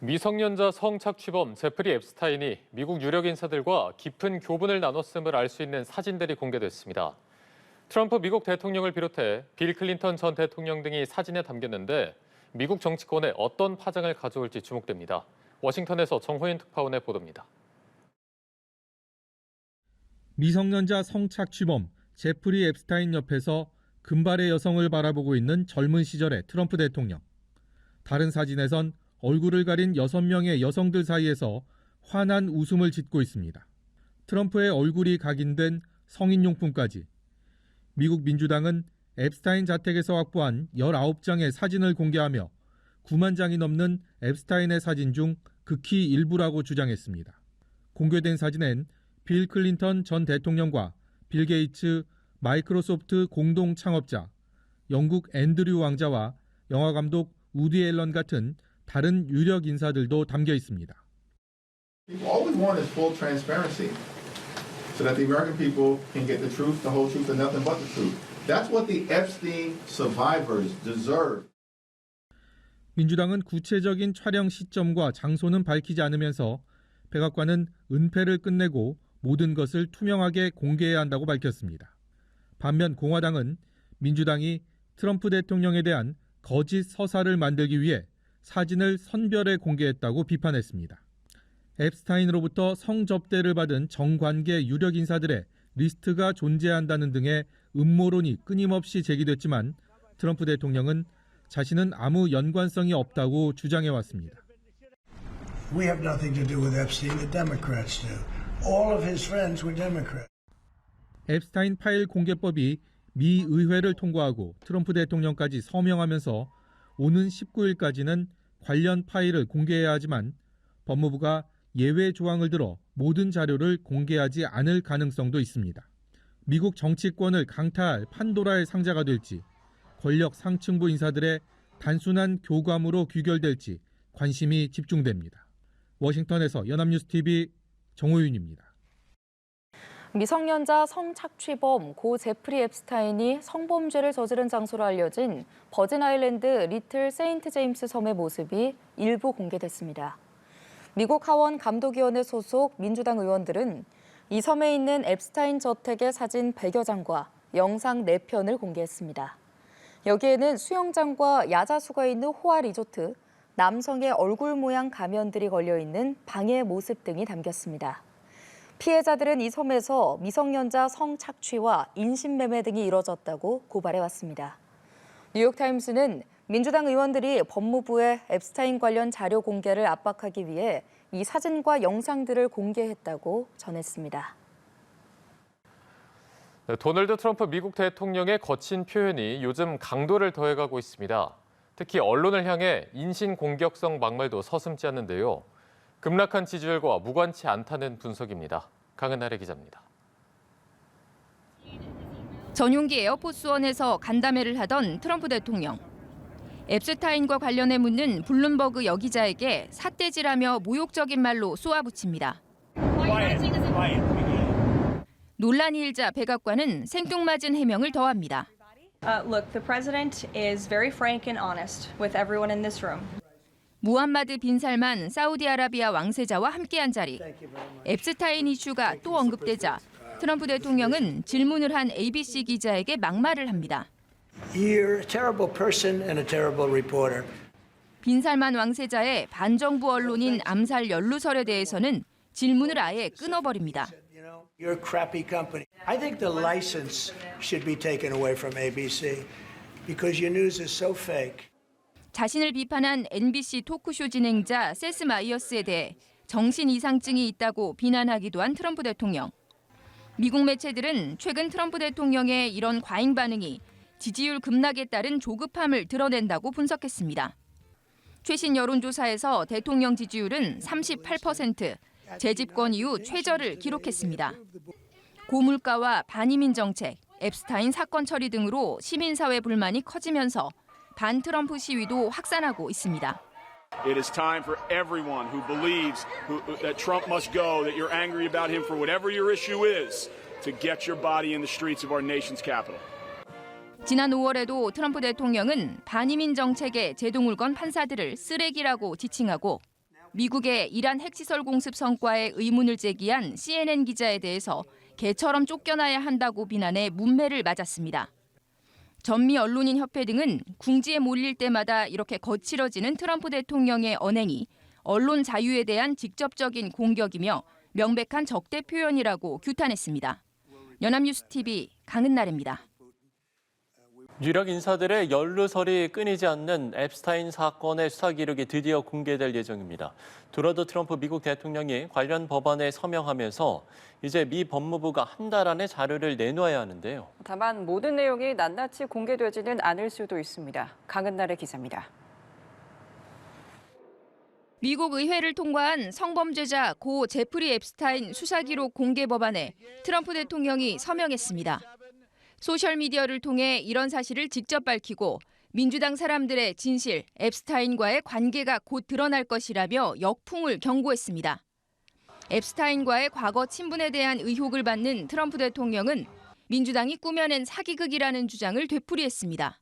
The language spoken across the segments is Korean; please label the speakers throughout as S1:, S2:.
S1: 미성년자 성착취범 제프리 앱스타인이 미국 유력 인사들과 깊은 교분을 나눴음을 알 수 있는 사진들이 공개됐습니다. 트럼프 미국 대통령을 비롯해 빌 클린턴 전 대통령 등이 사진에 담겼는데 미국 정치권에 어떤 파장을 가져올지 주목됩니다. 워싱턴에서 정호인 특파원의 보도입니다.
S2: 미성년자 성착취범 제프리 앱스타인 옆에서 금발의 여성을 바라보고 있는 젊은 시절의 트럼프 대통령. 다른 사진에선 얼굴을 가린 6명의 여성들 사이에서 환한 웃음을 짓고 있습니다. 트럼프의 얼굴이 각인된 성인용품까지. 미국 민주당은 앱스타인 자택에서 확보한 19장의 사진을 공개하며 9만 장이 넘는 앱스타인의 사진 중 극히 일부라고 주장했습니다. 공개된 사진엔 빌 클린턴 전 대통령과 빌 게이츠, 마이크로소프트 공동 창업자, 영국 앤드류 왕자와 영화감독 우디 앨런 같은 다른 유력 인사들도 담겨 있습니다.
S3: People always want is full transparency, so that the American people can get the truth, the whole truth, and nothing but the truth. That's what the Epstein survivors deserve.
S2: 민주당은 구체적인 촬영 시점과 장소는 밝히지 않으면서 백악관은 은폐를 끝내고 모든 것을 투명하게 공개해야 한다고 밝혔습니다. 반면 공화당은 민주당이 트럼프 대통령에 대한 거짓 서사를 만들기 위해 사진을 선별해 공개했다고 비판했습니다. 앱스타인으로부터 성접대를 받은 정관계 유력 인사들의 리스트가 존재한다는 등의 음모론이 끊임없이 제기됐지만 트럼프 대통령은 자신은 아무 연관성이 없다고 주장해왔습니다.
S4: We have nothing to do with Epstein. The Democrats do. All of his friends were Democrats.
S2: 앱스타인 파일 공개법이 미 의회를 통과하고 트럼프 대통령까지 서명하면서 오는 19일까지는 관련 파일을 공개해야 하지만 법무부가 예외 조항을 들어 모든 자료를 공개하지 않을 가능성도 있습니다. 미국 정치권을 강타할 판도라의 상자가 될지 권력 상층부 인사들의 단순한 교감으로 귀결될지 관심이 집중됩니다. 워싱턴에서 연합뉴스TV 정호윤입니다.
S5: 미성년자 성착취범 고 제프리 앱스타인이 성범죄를 저지른 장소로 알려진 버진 아일랜드 리틀 세인트 제임스 섬의 모습이 일부 공개됐습니다. 미국 하원 감독위원회 소속 민주당 의원들은 이 섬에 있는 앱스타인 저택의 사진 100여 장과 영상 4편을 공개했습니다. 여기에는 수영장과 야자수가 있는 호화 리조트, 남성의 얼굴 모양 가면들이 걸려있는 방의 모습 등이 담겼습니다. 피해자들은 이 섬에서 미성년자 성착취와 인신매매 등이 이뤄졌다고 고발해왔습니다. 뉴욕타임스는 민주당 의원들이 법무부에 앱스타인 관련 자료 공개를 압박하기 위해 이 사진과 영상들을 공개했다고 전했습니다.
S1: 도널드 트럼프 미국 대통령의 거친 표현이 요즘 강도를 더해가고 있습니다. 특히 언론을 향해 인신공격성 막말도 서슴지 않는데요. 급락한 지지율과 무관치 않다는 분석입니다. 강은하래 기자입니다.
S6: 전용기 에어포스원에서 간담회를 하던 트럼프 대통령. 앱스타인과 관련해 묻는 블룸버그 여기자에게 삿대질하며 모욕적인 말로 쏘아붙입니다. 논란이 일자 백악관은 생뚱맞은 해명을 더합니다.
S7: Look, the president is very frank and honest with everyone in this room.
S6: 무함마드 빈 살만 사우디아라비아 왕세자와 함께한 자리. 앱스타인 이슈가 또 언급되자 트럼프 대통령은 질문을 한 ABC 기자에게 막말을 합니다.
S4: You're a terrible person and a terrible reporter.
S6: 빈 살만 왕세자의 반정부 언론인 암살 연루설에 대해서는 질문을 아예 끊어버립니다.
S4: You're a crappy company. I think the license should be taken away from ABC because your news is so fake.
S6: 자신을 비판한 NBC 토크쇼 진행자 세스 마이어스에 대해 정신 이상증이 있다고 비난하기도 한 트럼프 대통령. 미국 매체들은 최근 트럼프 대통령의 이런 과잉 반응이 지지율 급락에 따른 조급함을 드러낸다고 분석했습니다. 최신 여론조사에서 대통령 지지율은 38%, 재집권 이후 최저를 기록했습니다. 고물가와 반이민 정책, 앱스타인 사건 처리 등으로 시민사회 불만이 커지면서 반트럼프 시위도 확산하고 있습니다.
S8: It is time for everyone who believes that Trump must go, that you're angry about him for whatever your issue is, to get your body in the streets of our nation's capital.
S6: 지난 5월에도 트럼프 대통령은 반이민 정책에 제동을 건 판사들을 쓰레기라고 지칭하고 미국의 이란 핵시설 공습 성과에 의문을 제기한 CNN 기자에 대해서 개처럼 쫓겨나야 한다고 비난해 문매를 맞았습니다. 전미 언론인 협회 등은 궁지에 몰릴 때마다 이렇게 거칠어지는 트럼프 대통령의 언행이 언론 자유에 대한 직접적인 공격이며 명백한 적대 표현이라고 규탄했습니다. 연합뉴스TV 강은나래입니다.
S9: 유력 인사들의 연루설이 끊이지 않는 앱스타인 사건의 수사 기록이 드디어 공개될 예정입니다. 도널드 트럼프 미국 대통령이 관련 법안에 서명하면서 이제 미 법무부가 한 달 안에 자료를 내놓아야 하는데요.
S10: 다만 모든 내용이 낱낱이 공개되지는 않을 수도 있습니다. 강은나래 기자입니다.
S6: 미국 의회를 통과한 성범죄자 고 제프리 앱스타인 수사 기록 공개 법안에 트럼프 대통령이 서명했습니다. 소셜미디어를 통해 이런 사실을 직접 밝히고 민주당 사람들의 진실, 앱스타인과의 관계가 곧 드러날 것이라며 역풍을 경고했습니다. 앱스타인과의 과거 친분에 대한 의혹을 받는 트럼프 대통령은 민주당이 꾸며낸 사기극이라는 주장을 되풀이했습니다.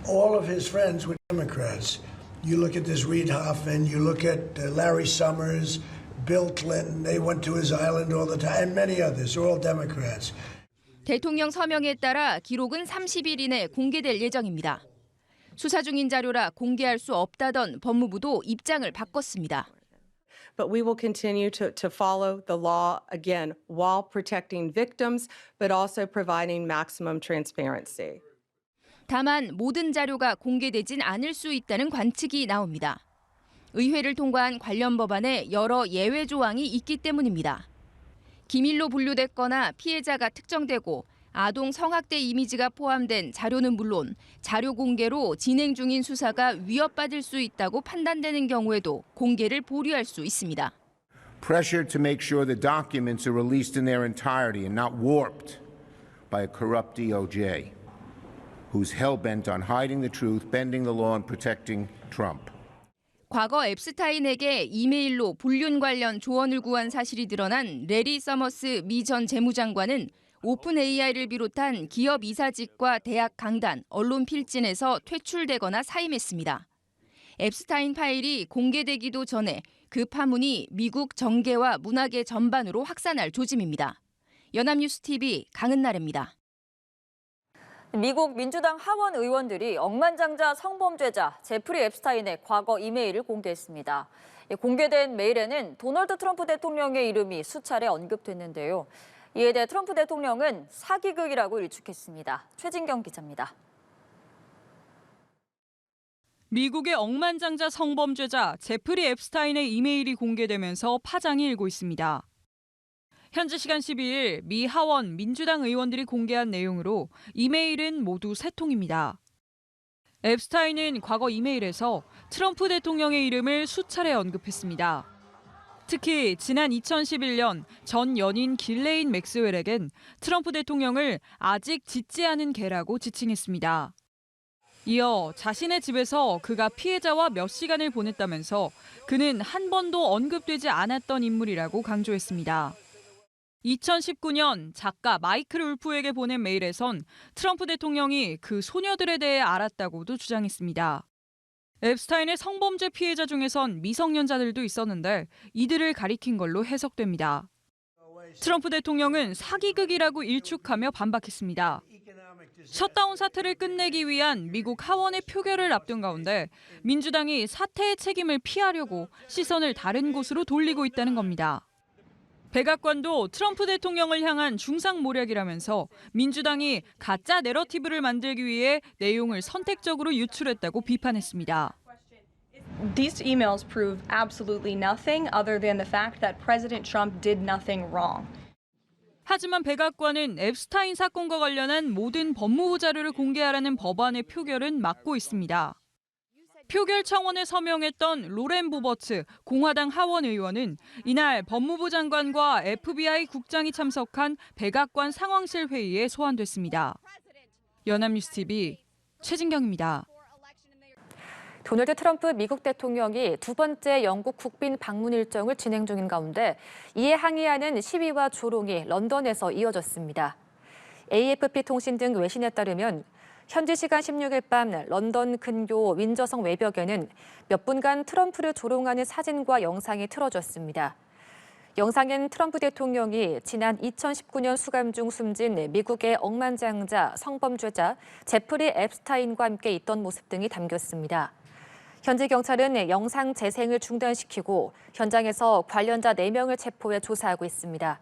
S4: All of his friends were Democrats. You look at this Reid Hoffman, you look at Larry Summers, Bill Clinton, they went to his island all the time, and many others, all Democrats.
S6: 대통령 서명에 따라 기록은 30일 이내 공개될 예정입니다. 수사 중인 자료라 공개할 수 없다던 법무부도 입장을 바꿨습니다.
S11: But we will continue to follow the law, again, while protecting victims, but also providing maximum transparency.
S6: 다만 모든 자료가 공개되진 않을 수 있다는 관측이 나옵니다. 의회를 통과한 관련 법안에 여러 예외 조항이 있기 때문입니다. 기밀로 분류됐거나 피해자가 특정되고 아동 성학대 이미지가 포함된 자료는 물론 자료 공개로 진행 중인 수사가 위협받을 수 있다고 판단되는 경우에도 공개를 보류할 수 있습니다.
S12: Pressure to make sure the documents are released in their entirety and not warped by a corrupt DOJ, who's hell-bent on hiding the truth, bending the law, and protecting Trump.
S6: 과거 앱스타인에게 이메일로 불륜 관련 조언을 구한 사실이 드러난 레리 서머스 미 전 재무장관은 오픈 AI를 비롯한 기업 이사직과 대학 강단, 언론 필진에서 퇴출되거나 사임했습니다. 앱스타인 파일이 공개되기도 전에 그 파문이 미국 정계와 문화계 전반으로 확산할 조짐입니다. 연합뉴스TV 강은나래입니다.
S5: 미국 민주당 하원 의원들이 억만장자 성범죄자 제프리 앱스타인의 과거 이메일을 공개했습니다. 공개된 메일에는 도널드 트럼프 대통령의 이름이 수차례 언급됐는데요. 이에 대해 트럼프 대통령은 사기극이라고 일축했습니다. 최진경 기자입니다.
S13: 미국의 억만장자 성범죄자 제프리 앱스타인의 이메일이 공개되면서 파장이 일고 있습니다. 현지 시간 12일 미 하원 민주당 의원들이 공개한 내용으로 이메일은 모두 3통입니다. 앱스타인은 과거 이메일에서 트럼프 대통령의 이름을 수차례 언급했습니다. 특히 지난 2011년 전 연인 길레인 맥스웰에겐 트럼프 대통령을 아직 짖지 않은 개라고 지칭했습니다. 이어 자신의 집에서 그가 피해자와 몇 시간을 보냈다면서 그는 한 번도 언급되지 않았던 인물이라고 강조했습니다. 2019년 작가 마이클 울프에게 보낸 메일에선 트럼프 대통령이 그 소녀들에 대해 알았다고도 주장했습니다. 앱스타인의 성범죄 피해자 중에선 미성년자들도 있었는데 이들을 가리킨 걸로 해석됩니다. 트럼프 대통령은 사기극이라고 일축하며 반박했습니다. 셧다운 사태를 끝내기 위한 미국 하원의 표결을 앞둔 가운데 민주당이 사태의 책임을 피하려고 시선을 다른 곳으로 돌리고 있다는 겁니다. 백악관도 트럼프 대통령을 향한 중상모략이라면서 민주당이 가짜 내러티브를 만들기 위해 내용을 선택적으로 유출했다고 비판했습니다.
S7: These emails prove absolutely nothing other than the fact that President Trump did nothing wrong.
S13: 하지만 백악관은 앱스타인 사건과 관련한 모든 법무부 자료를 공개하라는 법안의 표결은 막고 있습니다. 표결 청원에 서명했던 로렌 보버츠 공화당 하원 의원은 이날 법무부 장관과 FBI 국장이 참석한 백악관 상황실 회의에 소환됐습니다. 연합뉴스TV 최진경입니다.
S5: 도널드 트럼프 미국 대통령이 두 번째 영국 국빈 방문 일정을 진행 중인 가운데 이에 항의하는 시위와 조롱이 런던에서 이어졌습니다. AFP 통신 등 외신에 따르면 현지 시간 16일 밤 런던 근교 윈저성 외벽에는 몇 분간 트럼프를 조롱하는 사진과 영상이 틀어졌습니다. 영상엔 트럼프 대통령이 지난 2019년 수감 중 숨진 미국의 억만장자 성범죄자 제프리 앱스타인과 함께 있던 모습 등이 담겼습니다. 현지 경찰은 영상 재생을 중단시키고 현장에서 관련자 4명을 체포해 조사하고 있습니다.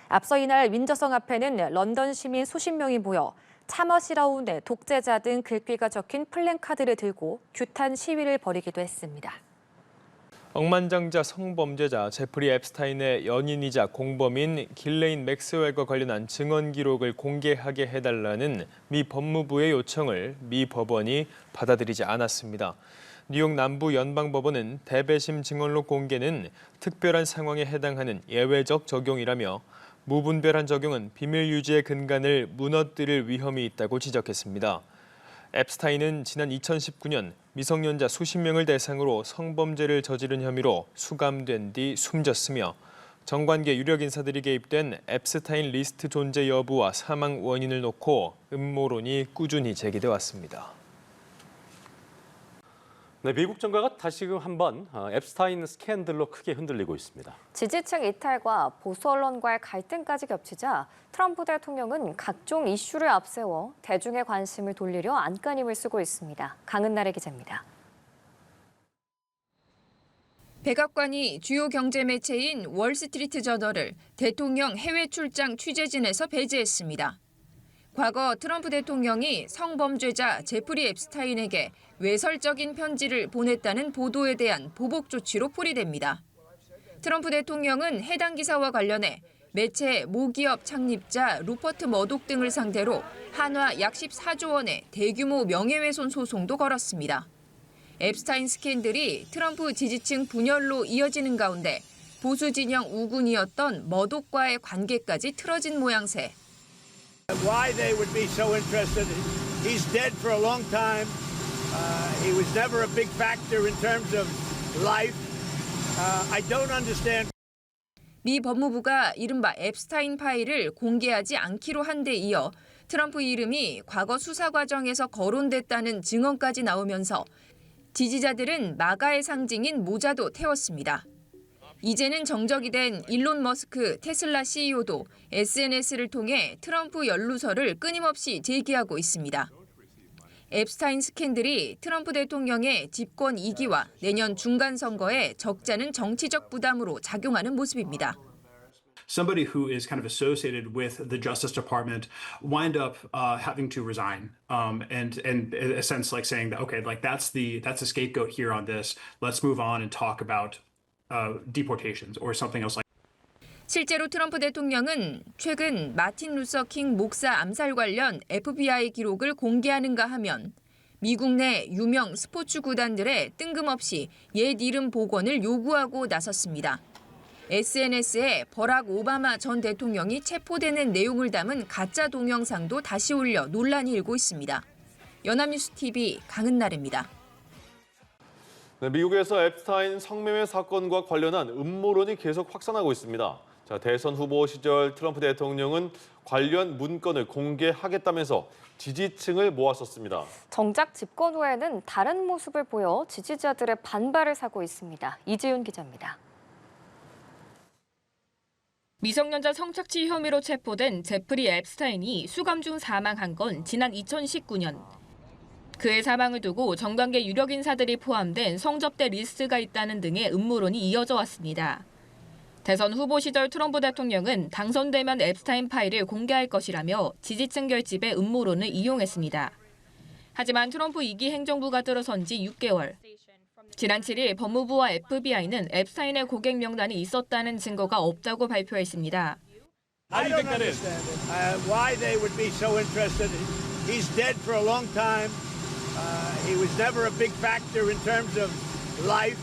S5: 앞서 이날 윈저성 앞에는 런던 시민 수십 명이 모여 참아시라운 독재자 등 글귀가 적힌 플랜카드를 들고 규탄 시위를 벌이기도 했습니다.
S14: 억만장자 성범죄자 제프리 앱스타인의 연인이자 공범인 길레인 맥스웰과 관련한 증언 기록을 공개하게 해달라는 미 법무부의 요청을 미 법원이 받아들이지 않았습니다. 뉴욕 남부 연방법원은 대배심 증언록 공개는 특별한 상황에 해당하는 예외적 적용이라며 무분별한 적용은 비밀 유지의 근간을 무너뜨릴 위험이 있다고 지적했습니다. 앱스타인은 지난 2019년 미성년자 수십 명을 대상으로 성범죄를 저지른 혐의로 수감된 뒤 숨졌으며 정관계 유력 인사들이 개입된 앱스타인 리스트 존재 여부와 사망 원인을 놓고 음모론이 꾸준히 제기돼 왔습니다.
S15: 네, 미국 정가가 다시금 한번 앱스타인 스캔들로 크게 흔들리고 있습니다.
S16: 지지층 이탈과 보수 언론과의 갈등까지 겹치자 트럼프 대통령은 각종 이슈를 앞세워 대중의 관심을 돌리려 안간힘을 쓰고 있습니다. 강은나래 기자입니다.
S6: 백악관이 주요 경제 매체인 월스트리트 저널을 대통령 해외 출장 취재진에서 배제했습니다. 과거 트럼프 대통령이 성범죄자 제프리 앱스타인에게 외설적인 편지를 보냈다는 보도에 대한 보복 조치로 풀이됩니다. 트럼프 대통령은 해당 기사와 관련해 매체 모기업 창립자 루퍼트 머독 등을 상대로 한화 약 14조 원의 대규모 명예훼손 소송도 걸었습니다. 앱스타인 스캔들이 트럼프 지지층 분열로 이어지는 가운데 보수 진영 우군이었던 머독과의 관계까지 틀어진 모양새.
S17: Why they would be so interested? He's dead for a long time. He was never a big factor in terms of life. I don't understand.
S6: 미 법무부가 이른바 앱스타인 파일을 공개하지 않기로 한 데 이어 트럼프 이름이 과거 수사 과정에서 거론됐다는 증언까지 나오면서 지지자들은 마가의 상징인 모자도 태웠습니다. 이제는 정적이 된 일론 머스크 테슬라 CEO도 SNS를 통해 트럼프 연루설을 끊임없이 제기하고 있습니다. 앱스타인 스캔들이 트럼프 대통령의 집권 2기와 내년 중간 선거에 적잖은 정치적 부담으로 작용하는 모습입니다.
S18: Somebody who is kind of associated with the Justice Department wind up having to resign, and in a sense like saying that okay, like that's the scapegoat here on this. Let's move on and talk about deportations or something else like.
S6: 실제로 트럼프 대통령은 최근 마틴 루서 킹 목사 암살 관련 FBI 기록을 공개하는가 하면 미국 내 유명 스포츠 구단들의 뜬금없이 옛 이름 복원을 요구하고 나섰습니다. SNS에 버락 오바마 전 대통령이 체포되는 내용을 담은 가짜 동영상도 다시 올려 논란이 일고 있습니다. 연합뉴스 TV 강은나래입니다.
S15: 네, 미국에서 앱스타인 성매매 사건과 관련한 음모론이 계속 확산하고 있습니다. 자, 대선 후보 시절 트럼프 대통령은 관련 문건을 공개하겠다면서 지지층을 모았었습니다.
S16: 정작 집권 후에는 다른 모습을 보여 지지자들의 반발을 사고 있습니다. 이지윤 기자입니다.
S19: 미성년자 성착취 혐의로 체포된 제프리 앱스타인이 수감 중 사망한 건 지난 2019년. 그의 사망을 두고 정관계 유력 인사들이 포함된 성접대 리스트가 있다는 등의 음모론이 이어져 왔습니다. 대선 후보 시절 트럼프 대통령은 당선되면 앱스타인 파일을 공개할 것이라며 지지층 결집에 음모론을 이용했습니다. 하지만 트럼프 2기 행정부가 들어선 지 6개월. 지난 7일 법무부와 FBI는 앱스타인의 고객 명단이 있었다는 증거가 없다고 발표했습니다.
S17: I don't understand it. Why they would be so interested? He's dead for a long time. He was never a big factor in terms of life.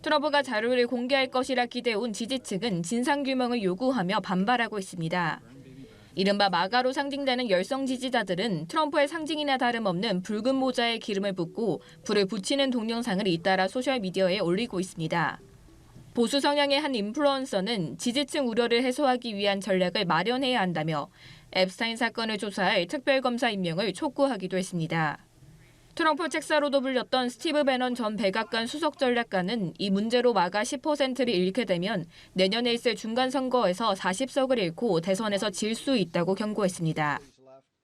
S19: 트럼프가 자료를 공개할 것이라 기대온 지지층은 진상규명을 요구하며 반발하고 있습니다. 이른바 마가로 상징되는 열성 지지자들은 트럼프의 상징이나 다름없는 붉은 모자에 기름을 붓고 불을 붙이는 동영상을 잇따라 소셜미디어에 올리고 있습니다. 보수 성향의 한 인플루언서는 지지층 우려를 해소하기 위한 전략을 마련해야 한다며 앱스타인 사건을 조사할 특별검사 임명을 촉구하기도 했습니다. 트럼프 책사로도 불렸던 스티브 배넌 전 백악관 수석 전략가는 이 문제로 마가 10%를 잃게 되면 내년에 있을 중간선거에서 40석을 잃고 대선에서 질 수 있다고 경고했습니다.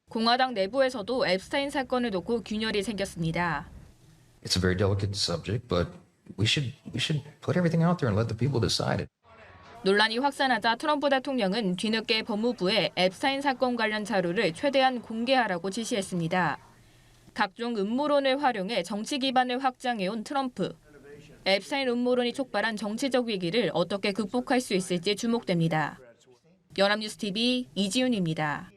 S19: 공화당 내부에서도 앱스타인 사건을 놓고 균열이 생겼습니다.
S20: It's a very delicate subject, but we should put everything out there and let the people decide it.
S19: 논란이 확산하자 트럼프 대통령은 뒤늦게 법무부에 앱스타인 사건 관련 자료를 최대한 공개하라고 지시했습니다. 각종 음모론을 활용해 정치 기반을 확장해온 트럼프. 앱스타인 음모론이 촉발한 정치적 위기를 어떻게 극복할 수 있을지 주목됩니다. 연합뉴스 TV 이지윤입니다.